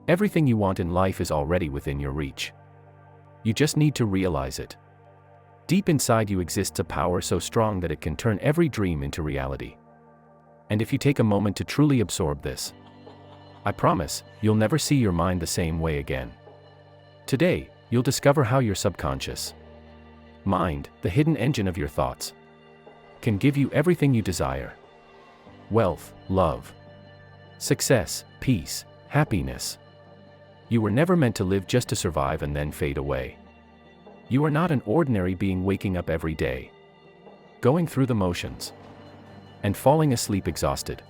Everything you want in life is already within your reach. You just need to realize it. Deep inside you exists a power so strong that it can turn every dream into reality. And if you take a moment to truly absorb this, I promise, you'll never see your mind the same way again. Today, you'll discover how your subconscious mind, the hidden engine of your thoughts, can give you everything you desire. Wealth, love, success, peace, happiness. You were never meant to live just to survive and then fade away. You are not an ordinary being waking up every day, going through the motions, and falling asleep exhausted.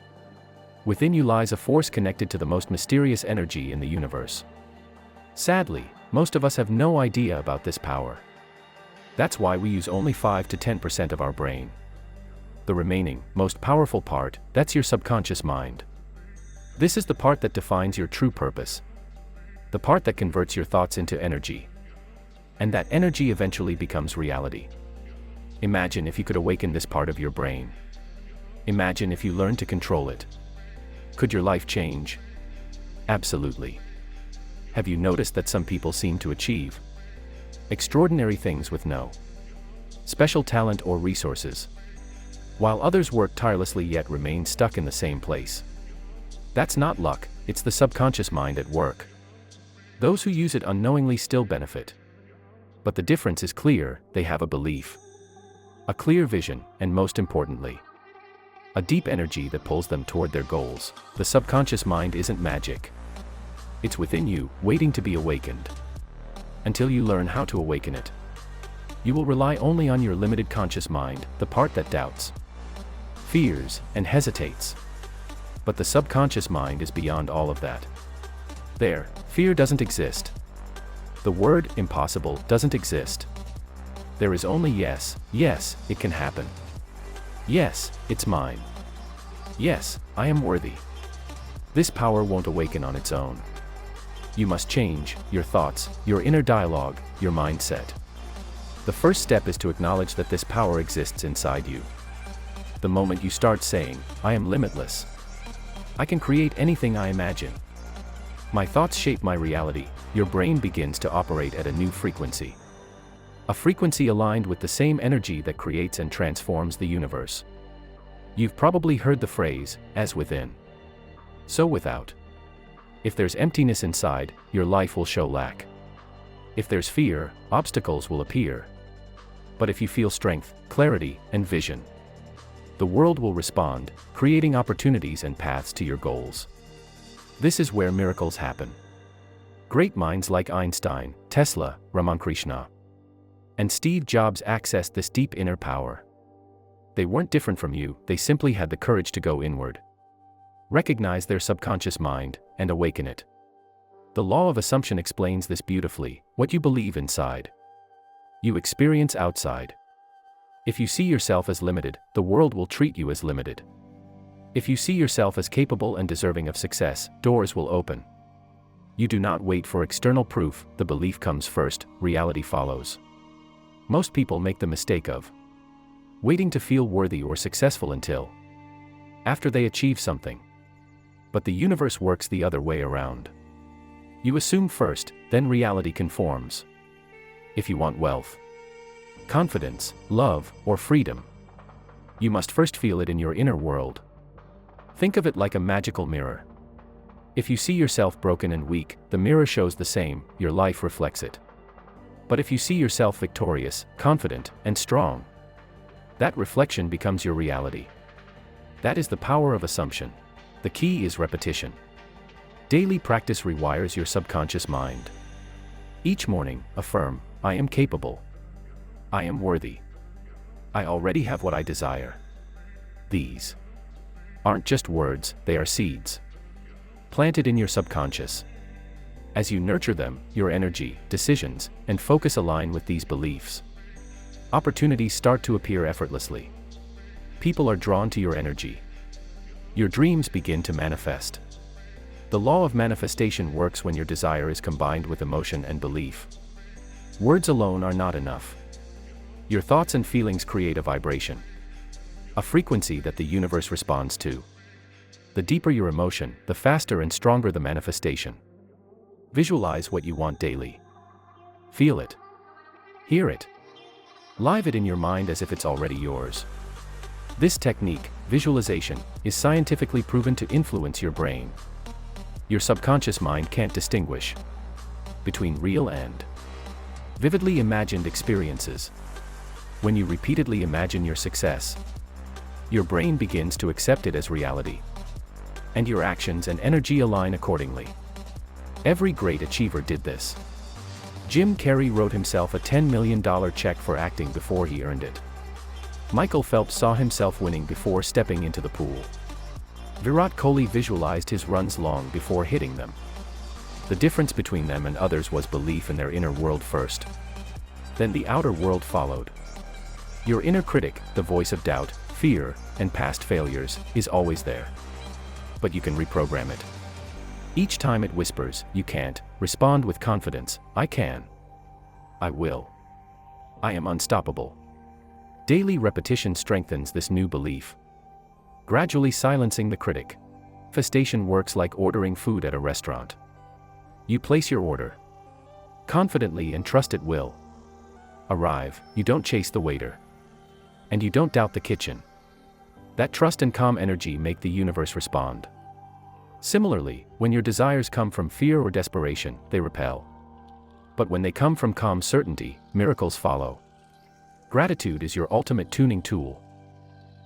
Within you lies a force connected to the most mysterious energy in the universe. Sadly, most of us have no idea about this power. That's why we use only 5 to 10% of our brain. The remaining, most powerful part, that's your subconscious mind. This is the part that defines your true purpose. The part that converts your thoughts into energy. And that energy eventually becomes reality. Imagine if you could awaken this part of your brain. Imagine if you learned to control it. Could your life change? Absolutely. Have you noticed that some people seem to achieve extraordinary things with no special talent or resources, while others work tirelessly yet remain stuck in the same place? That's not luck, it's the subconscious mind at work. Those who use it unknowingly still benefit. But the difference is clear: they have a belief, a clear vision, and most importantly, a deep energy that pulls them toward their goals. The subconscious mind isn't magic. It's within you, waiting to be awakened. Until you learn how to awaken it, you will rely only on your limited conscious mind, the part that doubts, fears, and hesitates. But the subconscious mind is beyond all of that. There, fear doesn't exist. The word impossible doesn't exist. There is only yes, yes, it can happen. Yes, it's mine. Yes, I am worthy. This power won't awaken on its own. You must change your thoughts, your inner dialogue, your mindset. The first step is to acknowledge that this power exists inside you. The moment you start saying, I am limitless. I can create anything I imagine. My thoughts shape my reality, your brain begins to operate at a new frequency. A frequency aligned with the same energy that creates and transforms the universe. You've probably heard the phrase, as within, so without. If there's emptiness inside, your life will show lack. If there's fear, obstacles will appear. But if you feel strength, clarity, and vision, the world will respond, creating opportunities and paths to your goals. This is where miracles happen. Great minds like Einstein, Tesla, Ramakrishna, and Steve Jobs accessed this deep inner power. They weren't different from you, they simply had the courage to go inward, recognize their subconscious mind, and awaken it. The law of assumption explains this beautifully: what you believe inside, you experience outside. If you see yourself as limited, the world will treat you as limited. If you see yourself as capable and deserving of success, doors will open. You do not wait for external proof, the belief comes first, reality follows. Most people make the mistake of waiting to feel worthy or successful until after they achieve something. But the universe works the other way around. You assume first, then reality conforms. If you want wealth, confidence, love, or freedom, you must first feel it in your inner world. Think of it like a magical mirror. If you see yourself broken and weak, the mirror shows the same, your life reflects it. But if you see yourself victorious, confident, and strong, that reflection becomes your reality. That is the power of assumption. The key is repetition. Daily practice rewires your subconscious mind. Each morning, affirm, I am capable. I am worthy. I already have what I desire. These aren't just words, they are seeds planted in your subconscious. As you nurture them, your energy, decisions, and focus align with these beliefs. Opportunities start to appear effortlessly. People are drawn to your energy. Your dreams begin to manifest. The law of manifestation works when your desire is combined with emotion and belief. Words alone are not enough. Your thoughts and feelings create a vibration, a frequency that the universe responds to. The deeper your emotion, the faster and stronger the manifestation. Visualize what you want daily. Feel it. Hear it. Live it in your mind as if it's already yours. This technique, visualization, is scientifically proven to influence your brain. Your subconscious mind can't distinguish between real and vividly imagined experiences. When you repeatedly imagine your success, your brain begins to accept it as reality, and your actions and energy align accordingly. Every great achiever did this. Jim Carrey wrote himself a $10 million check for acting before he earned it. Michael Phelps saw himself winning before stepping into the pool. Virat Kohli visualized his runs long before hitting them. The difference between them and others was belief in their inner world first. Then the outer world followed. Your inner critic, the voice of doubt, fear, and past failures, is always there. But you can reprogram it. Each time it whispers, "You can't," respond with confidence, "I can. I will. I am unstoppable." Daily repetition strengthens this new belief, gradually silencing the critic. Manifestation works like ordering food at a restaurant. You place your order confidently and trust it will arrive. You don't chase the waiter, and you don't doubt the kitchen. That trust and calm energy make the universe respond. Similarly, when your desires come from fear or desperation, they repel. But when they come from calm certainty, miracles follow. Gratitude is your ultimate tuning tool.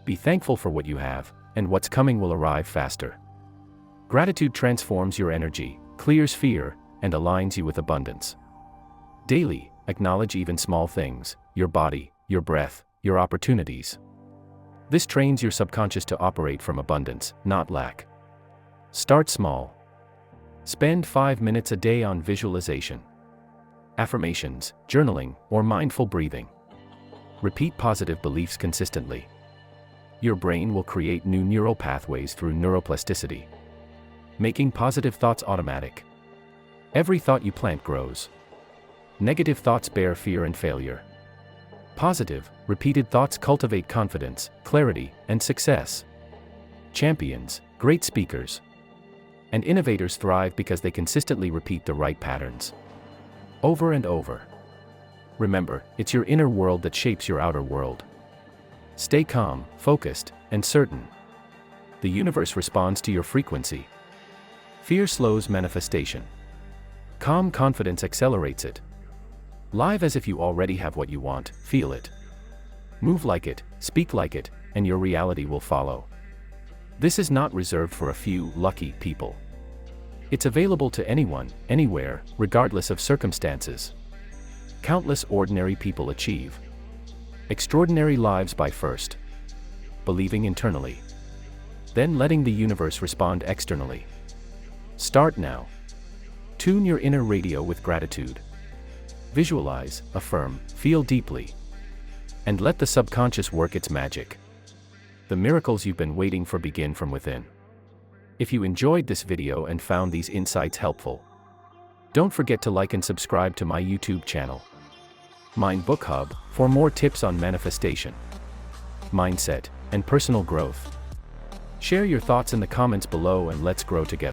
Be thankful for what you have, and what's coming will arrive faster. Gratitude transforms your energy, clears fear, and aligns you with abundance. Daily, acknowledge even small things: your body, your breath, your opportunities. This trains your subconscious to operate from abundance, not lack. Start small. Spend 5 minutes a day on visualization, affirmations, journaling, or mindful breathing. Repeat positive beliefs consistently. Your brain will create new neural pathways through neuroplasticity, making positive thoughts automatic. Every thought you plant grows. Negative thoughts bear fear and failure. Positive, repeated thoughts cultivate confidence, clarity, and success. Champions, great speakers, and innovators thrive because they consistently repeat the right patterns over and over. Remember, it's your inner world that shapes your outer world. Stay calm, focused, and certain. The universe responds to your frequency. Fear slows manifestation. Calm confidence accelerates it. Live as if you already have what you want, feel it. Move like it, speak like it, and your reality will follow. This is not reserved for a few lucky people. It's available to anyone, anywhere, regardless of circumstances. Countless ordinary people achieve extraordinary lives by first believing internally, then letting the universe respond externally. Start now. Tune your inner radio with gratitude. Visualize, affirm, feel deeply, and let the subconscious work its magic. The miracles you've been waiting for begin from within. If you enjoyed this video and found these insights helpful, don't forget to like and subscribe to my YouTube channel, Mind Book Hub, for more tips on manifestation, mindset, and personal growth. Share your thoughts in the comments below and let's grow together.